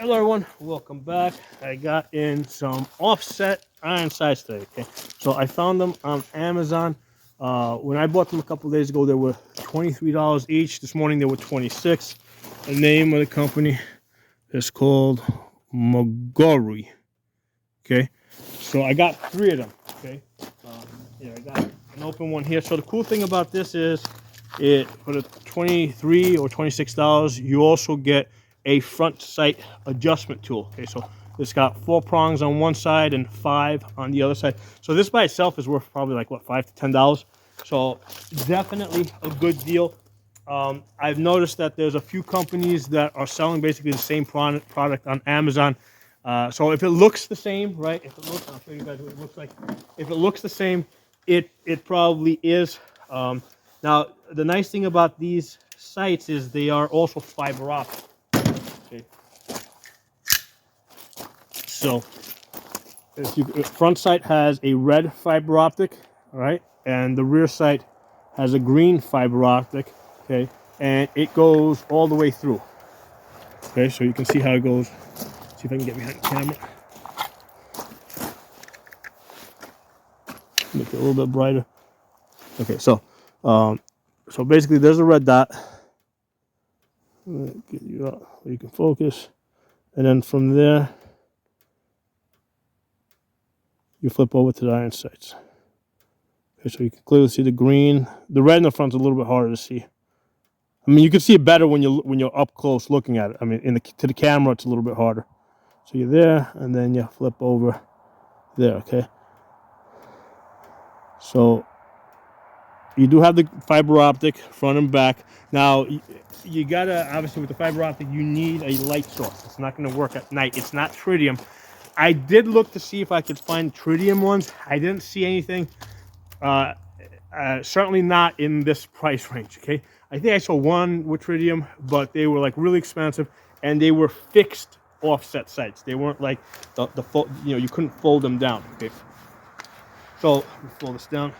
Hello everyone, welcome back. I got in some offset iron sights today. Okay, so I found them on Amazon. When I bought them a couple days ago, they were $23 each. This morning they were 26. The name of the company is called Magorui. Okay, so I got 3 of them. Okay, I got an open one here. So the cool thing about this is, for the 23 or $26, you also get a front sight adjustment tool. Okay, so it's got 4 prongs on one side and 5 on the other side. So this by itself is worth probably like what, $5 to $10. So definitely a good deal. I've noticed that there's a few companies that are selling basically the same product on Amazon. So if it looks the same, right? If it looks, I'll show you guys what it looks like. If it looks the same, it probably is. Now the nice thing about these sights is they are also fiber optic. Okay. So front sight has a red fiber optic, all right, and the rear sight has a green fiber optic, okay, and it goes all the way through. Okay, so you can see how it goes. See if I can get behind the camera. Make it a little bit brighter. Okay, so basically there's a red dot. Get you out where you can focus, and then from there you flip over to the iron sights. Okay, so you can clearly see the green. The red in the front's a little bit harder to see. I mean, you can see it better when you're up close looking at it. I mean, to the camera, it's a little bit harder. So you're there, and then you flip over there. Okay. So you do have the fiber optic front and back. Now you gotta, obviously with the fiber optic, you need a light source. It's not going to work at night. It's not tritium. I did look to see if I could find tritium ones. I didn't see anything. Certainly not in this price range. Okay, I think I saw one with tritium, but they were like really expensive, and they were fixed offset sights. They weren't like the you couldn't fold them down. Okay, so let me fold this down.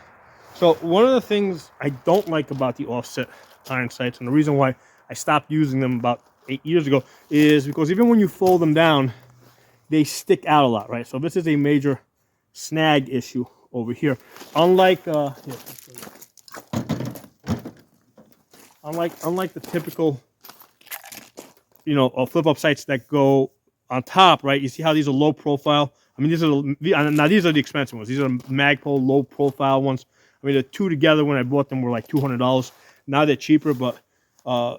So one of the things I don't like about the offset iron sights, and the reason why I stopped using them about 8 years ago, is because even when you fold them down, they stick out a lot, right? So this is a major snag issue over here. Unlike unlike the typical, flip up sights that go on top, right? You see how these are low profile. I mean, these are the expensive ones. These are Magpul low profile ones. I mean, the 2 together when I bought them were like $200. Now they're cheaper, but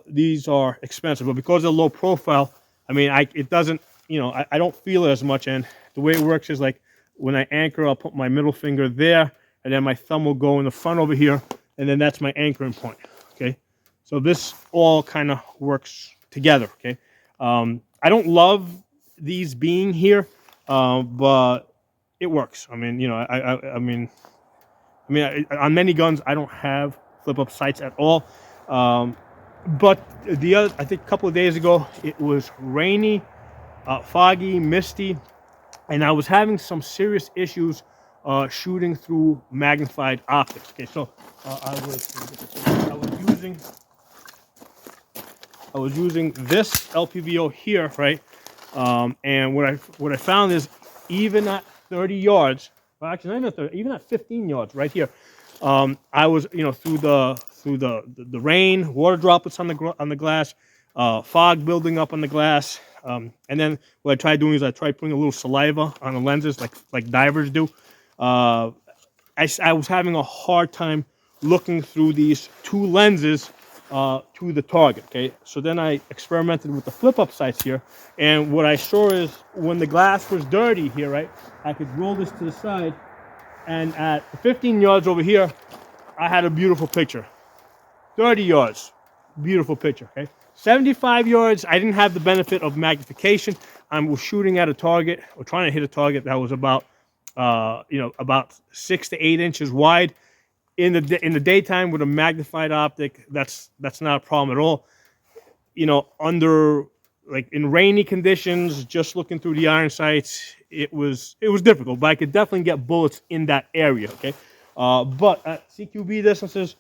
these are expensive. But because they're low profile, I mean, it doesn't, I don't feel it as much. And the way it works is like when I anchor, I'll put my middle finger there, and then my thumb will go in the front over here, and then that's my anchoring point. Okay, so this all kind of works together. Okay, I don't love these being here, but it works. I mean, I mean, on many guns, I don't have flip-up sights at all. But I think a couple of days ago, it was rainy, foggy, misty, and I was having some serious issues shooting through magnified optics. Okay, so I was using this LPVO here, right? And what I found is, even at 30 yards, well, actually not even 30, even at 15 yards, right here, I was, through the rain, water droplets on the glass, fog building up on the glass, and then what I tried doing is I tried putting a little saliva on the lenses, like divers do. I was having a hard time looking through these 2 lenses to the target. Okay, so then I experimented with the flip-up sights here, and what I saw is when the glass was dirty here, right, I could roll this to the side, and at 15 yards over here, I had a beautiful picture. 30 yards, beautiful picture. Okay, 75 yards, I didn't have the benefit of magnification. I was shooting at a target, or trying to hit a target that was about, about 6 to 8 inches wide. In the daytime with a magnified optic, that's not a problem at all. Under, like, in rainy conditions, just looking through the iron sights, it was difficult, but I could definitely get bullets in that area. Okay, but at CQB distances,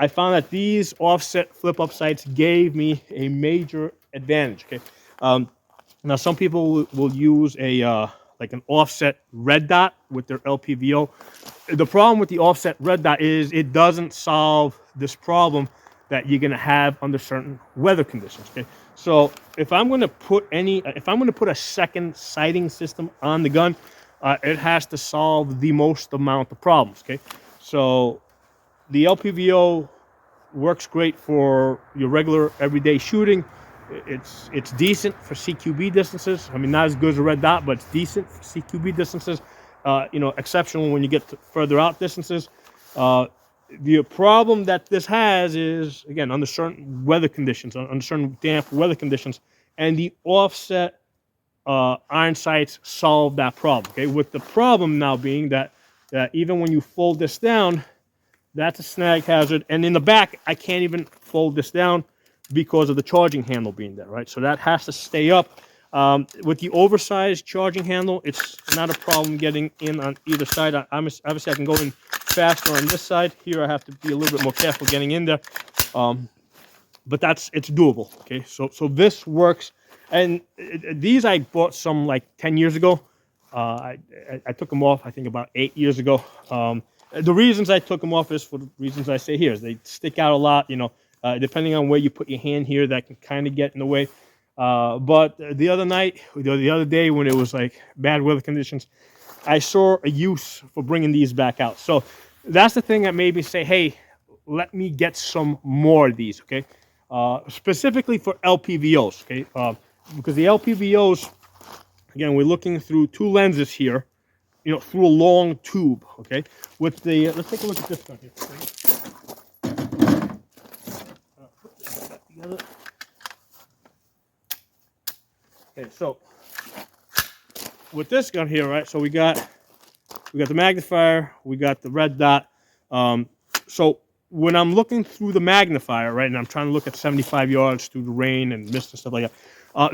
I found that these offset flip-up sights gave me a major advantage. Okay, Now, some people will use a like an offset red dot with their LPVO. The problem with the offset red dot is it doesn't solve this problem that you're going to have under certain weather conditions. Okay, so if I'm going to put a second sighting system on the gun, it has to solve the most amount of problems. Okay, so the LPVO works great for your regular everyday shooting. It's decent for CQB distances. I mean, not as good as a red dot, but it's decent for CQB distances. Exceptional when you get to further out distances. The problem that this has is, again, under certain weather conditions, under certain damp weather conditions, and the offset iron sights solve that problem. Okay, with the problem now being that even when you fold this down, that's a snag hazard. And in the back, I can't even fold this down because of the charging handle being there, right? So that has to stay up. With the oversized charging handle, it's not a problem getting in on either side. Obviously, I can go in faster on this side. Here, I have to be a little bit more careful getting in there. But it's doable, okay? So this works. And these I bought some like 10 years ago. I took them off, I think, about 8 years ago. The reasons I took them off is for the reasons I say here. Is they stick out a lot, depending on where you put your hand here, that can kind of get in the way. But the other day when it was like bad weather conditions, I saw a use for bringing these back out. So that's the thing that made me say, hey, let me get some more of these, okay? Specifically for LPVOs, okay? Because the LPVOs, again, we're looking through two lenses here, through a long tube, okay? With the, let's take a look at this gun here. Put this back together. Okay, so with this gun here, right? So we got the magnifier, we got the red dot. So when I'm looking through the magnifier, right, and I'm trying to look at 75 yards through the rain and mist and stuff like that,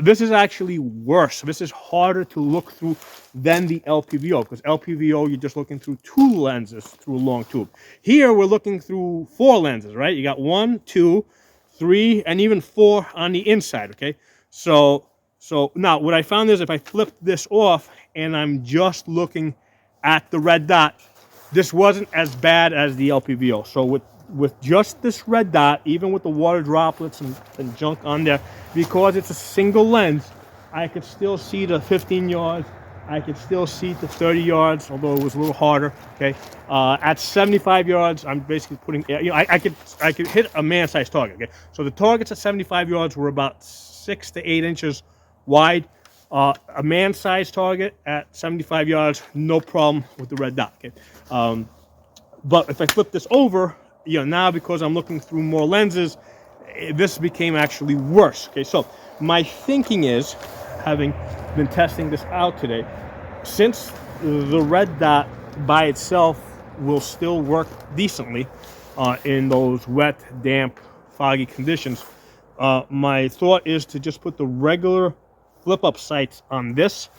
this is actually worse. This is harder to look through than the LPVO, because LPVO, you're just looking through two lenses through a long tube. Here, we're looking through four lenses, right? You got 1, 2, 3, and even 4 on the inside, okay? So now what I found is if I flip this off and I'm just looking at the red dot, this wasn't as bad as the LPVO. So with just this red dot, even with the water droplets and junk on there, because it's a single lens, I could still see the 15 yards. I could still see the 30 yards, although it was a little harder. Okay, at 75 yards, I'm basically putting. I could hit a man-sized target. Okay, so the targets at 75 yards were about 6 to 8 inches wide. A man-sized target at 75 yards, no problem with the red dot. Okay, but if I flip this over, now because I'm looking through more lenses, this became actually worse. Okay, so my thinking is, having been testing this out today, since the red dot by itself will still work decently in those wet, damp, foggy conditions, my thought is to just put the regular flip-up sights on this,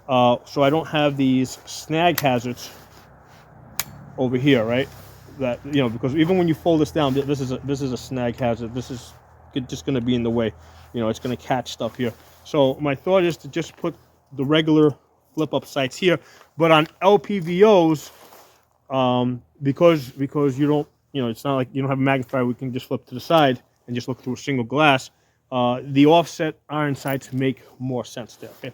so I don't have these snag hazards over here, right? That because even when you fold this down, this is a snag hazard. This is just going to be in the way. It's going to catch stuff here. So my thought is to just put the regular flip-up sights here, but on LPVOs, because you don't, it's not like you don't have a magnifier. We can just flip to the side and just look through a single glass. The offset iron sights make more sense there. Okay.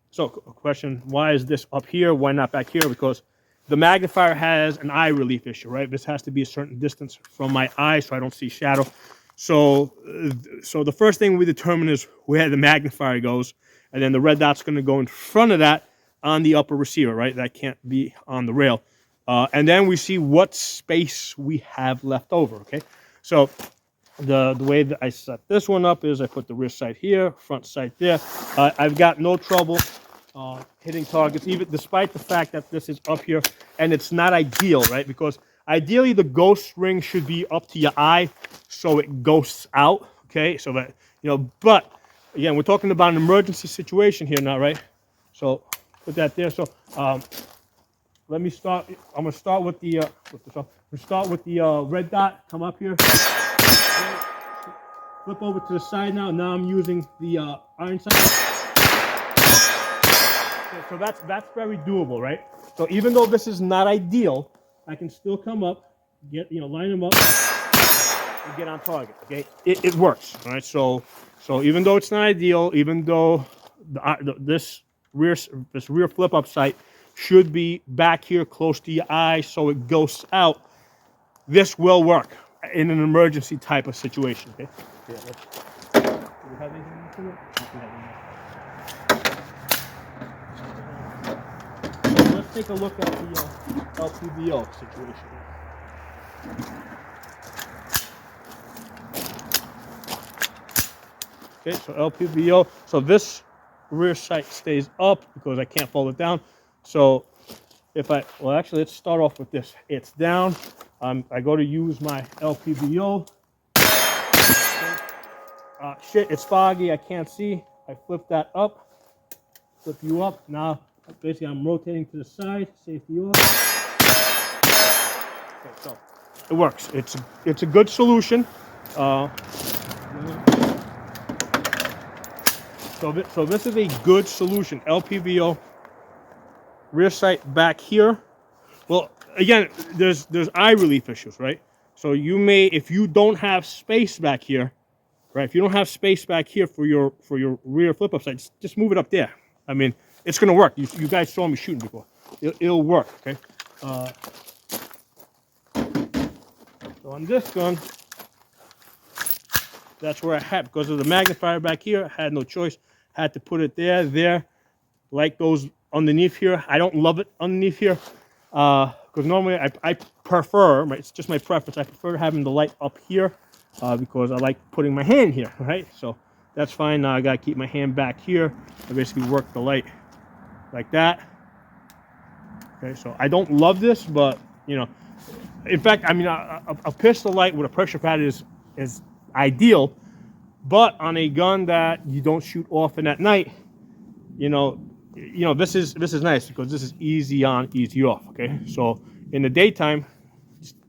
So a question: why is this up here? Why not back here? Because the magnifier has an eye relief issue, right? This has to be a certain distance from my eye so I don't see shadow. So the first thing we determine is where the magnifier goes, and then the red dot's going to go in front of that on the upper receiver, right? That can't be on the rail. And then we see what space we have left over, okay? So the way that I set this one up is I put the rear sight here, front sight there. I've got no trouble hitting targets, even despite the fact that this is up here, and it's not ideal, right? Because ideally the ghost ring should be up to your eye, so it ghosts out. Okay, so that but again, we're talking about an emergency situation here now, right? So put that there. So let me start. I'm gonna start with the red dot. Come up here. flip over to the side now. Now I'm using the iron sight. So that's very doable, right? So even though this is not ideal, I can still come up, line them up, and get on target. Okay, it works. All right. So even though it's not ideal, even though this rear flip up sight should be back here close to your eye, so it goes out, this will work in an emergency type of situation. Okay. Yeah, do we have anything to it? Let's take a look at the LPVO situation. Okay, so LPVO. So this rear sight stays up because I can't fold it down. So actually, let's start off with this. It's down. I go to use my LPVO. Okay. Shit, it's foggy. I can't see. I flip that up. Flip you up. Now, basically, I'm rotating to the side. Safety off. Okay, so it works. It's a good solution. So this is a good solution. LPVO. Rear sight back here. Well, again, there's eye relief issues, right? So you may, if you don't have space back here, right? If you don't have space back here for your rear flip up sight, just move it up there. I mean, it's gonna work. You guys saw me shooting before. It'll work. Okay. So on this gun, that's where I had, because of the magnifier back here, I had no choice. Had to put it there. Like those underneath here. I don't love it underneath here. Because normally I prefer, it's just my preference, I prefer having the light up here because I like putting my hand here, right? So that's fine. Now I got to keep my hand back here. I basically work the light like that. Okay, so I don't love this, but, in fact, I mean, a pistol light with a pressure pad is ideal, but on a gun that you don't shoot often at night, this is nice because this is easy on, easy off. Okay, so in the daytime,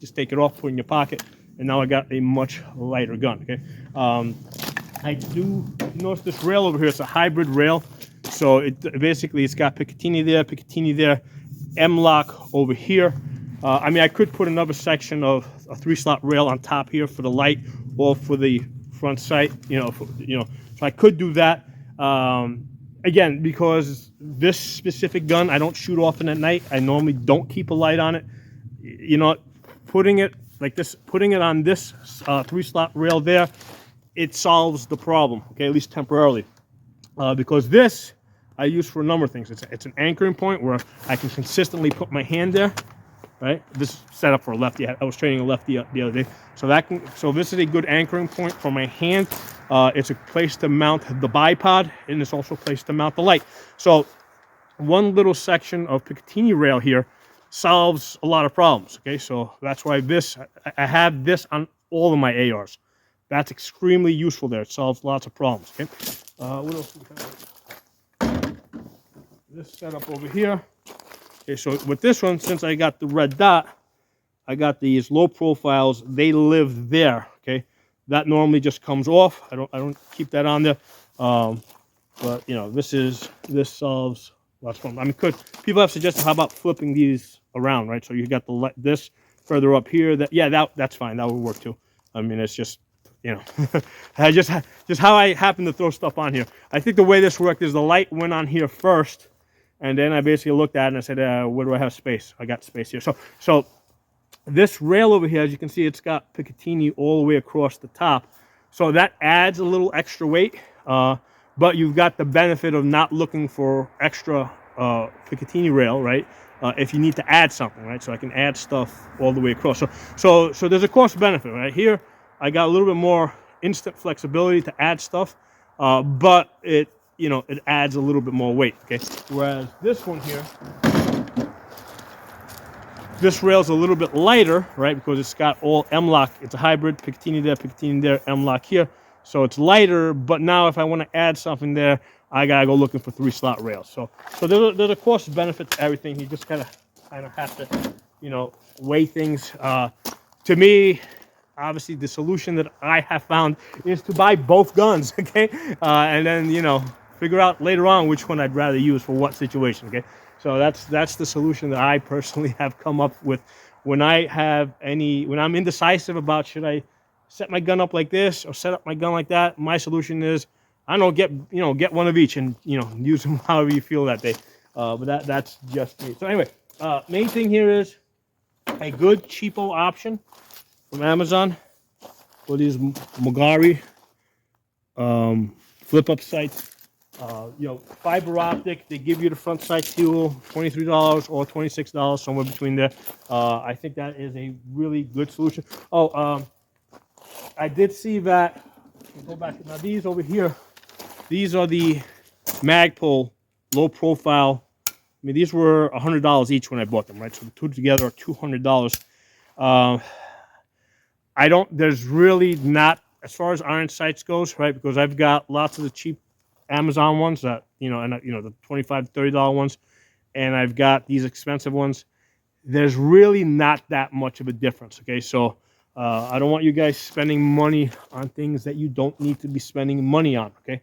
just take it off, put it in your pocket, and now I got a much lighter gun. Okay, I do notice this rail over here. It's a hybrid rail, so it's got Picatinny there, M-lock over here. I mean, I could put another section of a 3-slot rail on top here for the light or for the front sight. So I could do that. Again, because this specific gun, I don't shoot often at night. I normally don't keep a light on it. Putting it like this, putting it on this 3-slot rail there, it solves the problem, okay, at least temporarily. Because this, I use for a number of things. It's an anchoring point where I can consistently put my hand there, right? This is set up for a lefty. I was training a lefty the other day. So this is a good anchoring point for my hand. It's a place to mount the bipod, and it's also a place to mount the light. So one little section of Picatinny rail here solves a lot of problems. Okay, so that's why I have this on all of my ARs. That's extremely useful there. It solves lots of problems. Okay, what else do we have? This setup over here. Okay, so with this one, since I got the red dot, I got these low profiles. They live there. Okay. That normally just comes off. I don't keep that on there. But this solves lots of problems. I mean, people have suggested how about flipping these around, right? So you got this further up here. That's fine. That would work too. I mean, it's just just how I happen to throw stuff on here. I think the way this worked is the light went on here first, and then I basically looked at it and I said, where do I have space? I got space here. So this rail over here, as you can see, it's got Picatinny all the way across the top. So that adds a little extra weight, but you've got the benefit of not looking for extra Picatinny rail, right? If you need to add something, right? So I can add stuff all the way across. So there's a cost benefit, right? Here, I got a little bit more instant flexibility to add stuff, but it adds a little bit more weight, okay? Whereas this one here, this rail's a little bit lighter, right? Because it's got all M-lock. It's a hybrid, Picatinny there, M-lock here. So it's lighter, but now if I want to add something there, I gotta go looking for 3-slot rails. So there's a cost benefit to everything. You just kind of have to, weigh things. To me, obviously the solution that I have found is to buy both guns, okay? And then, you know, figure out later on which one I'd rather use for what situation, okay? So that's the solution that I personally have come up with when I'm indecisive about should I set my gun up like this or set up my gun like that. My solution is, I don't know, get one of each and, you know, use them however you feel that day. But that's just me. So anyway, main thing here is a good cheapo option from Amazon for these Magorui flip-up sights. You know, fiber optic. They give you the front sight fuel, $23 or $26, somewhere between there. I think that is a really good solution. Oh, I did see that. Go back. Now these over here, these are the Magpul low profile. I mean, these were $100 each when I bought them, right? So the two together are $200. There's really not, as far as iron sights goes, right? Because I've got lots of the cheap Amazon ones that, you know, and the $25 to $30 ones, and I've got these expensive ones. There's really not that much of a difference, okay? So I don't want you guys spending money on things that you don't need to be spending money on, okay?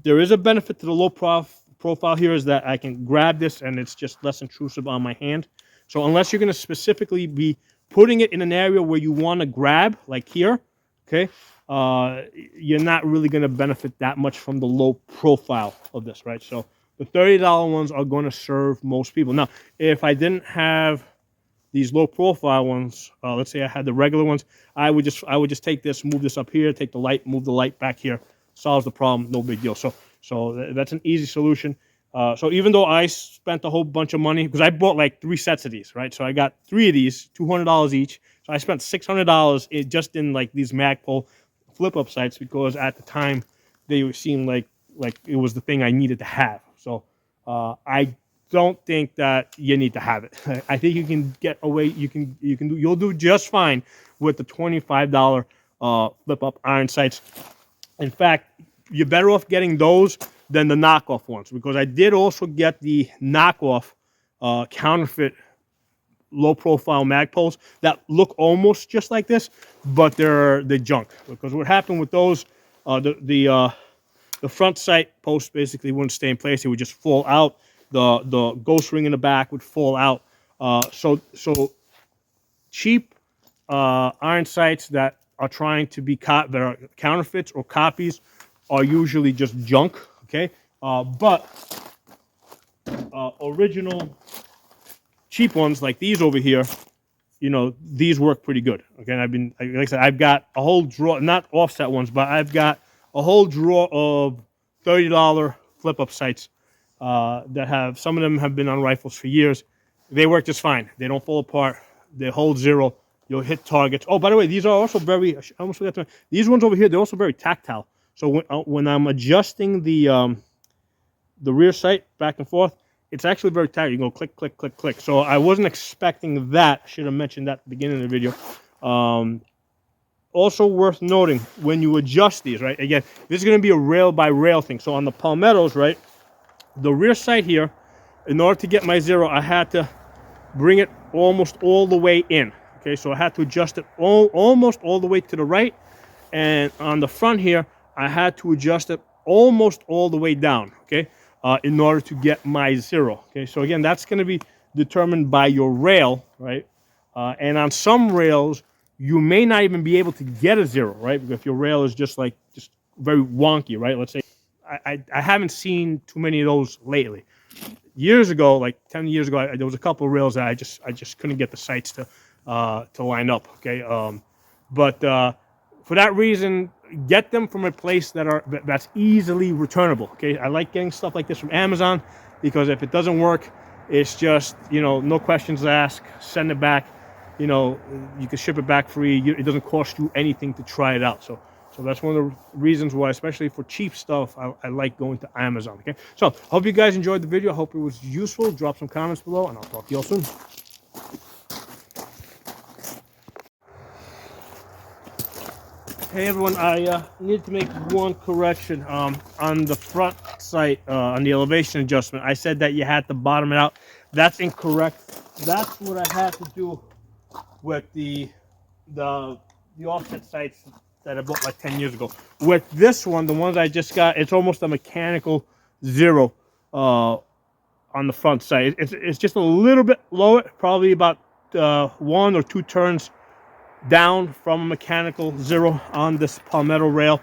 There is a benefit to the low profile here, is that I can grab this and it's just less intrusive on my hand. So unless you're going to specifically be putting it in an area where you want to grab, like here, okay, you're not really going to benefit that much from the low profile of this, right? So the $30 ones are going to serve most people. Now, if I didn't have these low profile ones, let's say I had the regular ones, I would just take this, move this up here, take the light, move the light back here, solves the problem, no big deal. So that's an easy solution. So even though I spent a whole bunch of money, because I bought like 3 sets of these, right? So I got 3 of these, $200 each. So I spent $600 just in like these Magpul flip-up sights, because at the time they seemed like it was the thing I needed to have. So I don't think that you need to have it. I think you can get away. You'll do just fine with the $25 flip-up iron sights. In fact, you're better off getting those than the knockoff ones, because I did also get the knockoff counterfeit low-profile Magpuls that look almost just like this, but they're junk. Because what happened with those, the front sight post basically wouldn't stay in place; it would just fall out. The ghost ring in the back would fall out. So cheap iron sights that are trying to be that are counterfeits or copies are usually just junk. Okay, but original cheap ones like these over here, you know, these work pretty good. Okay, and like I said, I've got a whole drawer, not offset ones, but I've got a whole drawer of $30 flip-up sights that have, some of them have been on rifles for years. They work just fine. They don't fall apart. They hold zero. You'll hit targets. Oh, by the way, these are also very, I almost forgot to, these ones over here, they're also very tactile. So when I'm adjusting the rear sight back and forth, it's actually very tight. You go click, click, click, click. So I wasn't expecting that. I should have mentioned that at the beginning of the video. Also worth noting, when you adjust these, right? Again, this is going to be a rail by rail thing. So on the Palmettos, right, the rear sight here, in order to get my zero, I had to bring it almost all the way in. Okay, so I had to adjust it almost all the way to the right. And on the front here, I had to adjust it almost all the way down, okay, in order to get my zero. Okay, so again, that's going to be determined by your rail, right? And on some rails, you may not even be able to get a zero, right? Because if your rail is just very wonky, right? Let's say I haven't seen too many of those lately. Years ago, like 10 years ago, there was a couple of rails that I just couldn't get the sights to line up. Okay, but for that reason, get them from a place that's easily returnable. Okay, I like getting stuff like this from Amazon, because if it doesn't work, it's just, you know, no questions asked, send it back. You know, you can ship it back free. It doesn't cost you anything to try it out. So that's one of the reasons why, especially for cheap stuff, I like going to Amazon. Okay, so I hope you guys enjoyed the video. I hope it was useful. Drop some comments below, and I'll talk to you all soon. Hey everyone, I need to make one correction on the front sight, on the elevation adjustment. I said that you had to bottom it out. That's incorrect. That's what I had to do with the the offset sights that I bought like 10 years ago. With this one, the ones I just got, it's almost a mechanical zero on the front side. It's just a little bit lower, probably about 1 or 2 turns down from a mechanical zero on this palmetto rail.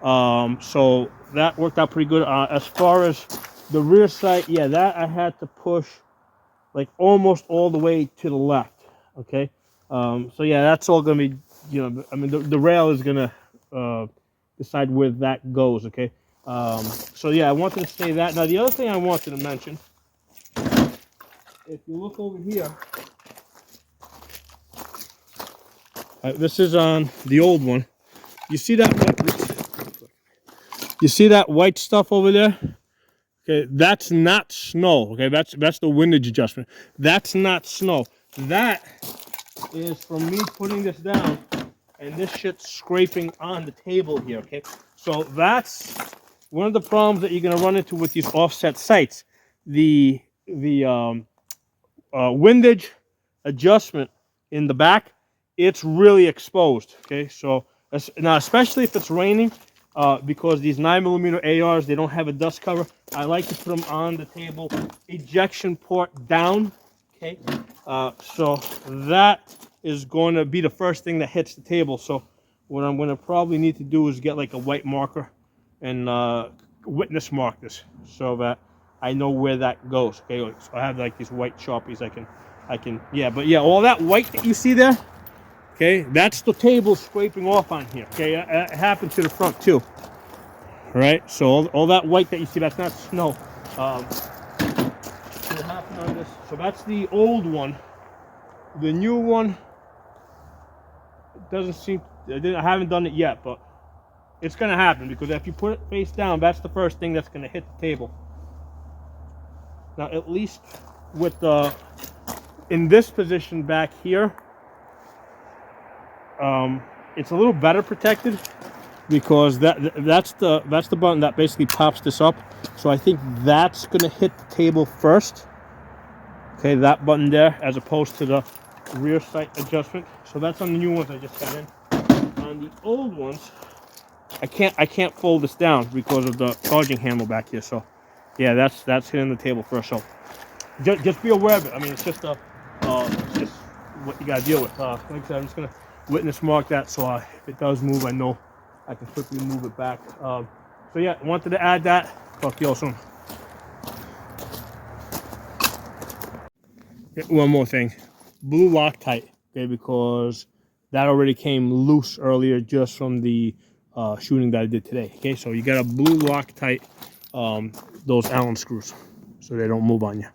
So that worked out pretty good. As far as the rear sight, yeah, that I had to push like almost all the way to the left. Okay, so yeah, that's all gonna be, you know, I mean, the rail is gonna decide where that goes. Okay, so yeah, I wanted to say that. Now the other thing I wanted to mention, if you look over here, this is on the old one. You see that? You see that white stuff over there? Okay, that's not snow. Okay, that's the windage adjustment. That's not snow. That is from me putting this down and this shit's scraping on the table here. Okay, so that's one of the problems that you're gonna run into with these offset sights. The windage adjustment in the back, it's really exposed. Okay, so now especially if it's raining, because these 9mm ARs, they don't have a dust cover, I like to put them on the table, ejection port down. Okay, so that is going to be the first thing that hits the table. So what I'm going to probably need to do is get like a white marker and witness mark this so that I know where that goes. Okay, so I have like these white Sharpies. I can, yeah, but yeah, all that white that you see there, okay, that's the table scraping off on here. Okay, it happened to the front too. All right, so all that white that you see, that's not snow. What happened on this? So that's the old one. The new one doesn't seem. I haven't done it yet, but it's gonna happen because if you put it face down, that's the first thing that's gonna hit the table. Now, at least with the in this position back here, it's a little better protected because that's the button that basically pops this up. So I think that's gonna hit the table first. Okay, that button there, as opposed to the rear sight adjustment. So that's on the new ones I just got in. On the old ones, I can't fold this down because of the charging handle back here. So yeah, that's hitting the table first. So just be aware of it. I mean, it's just it's just what you gotta deal with. Like I said, I'm just gonna witness mark that, so if it does move, I know I can quickly move it back. So yeah, wanted to add that. Talk to you all soon. One more thing, blue Loctite, okay, because that already came loose earlier just from the shooting that I did today. Okay, so you got a blue Loctite, those Allen screws, so they don't move on you.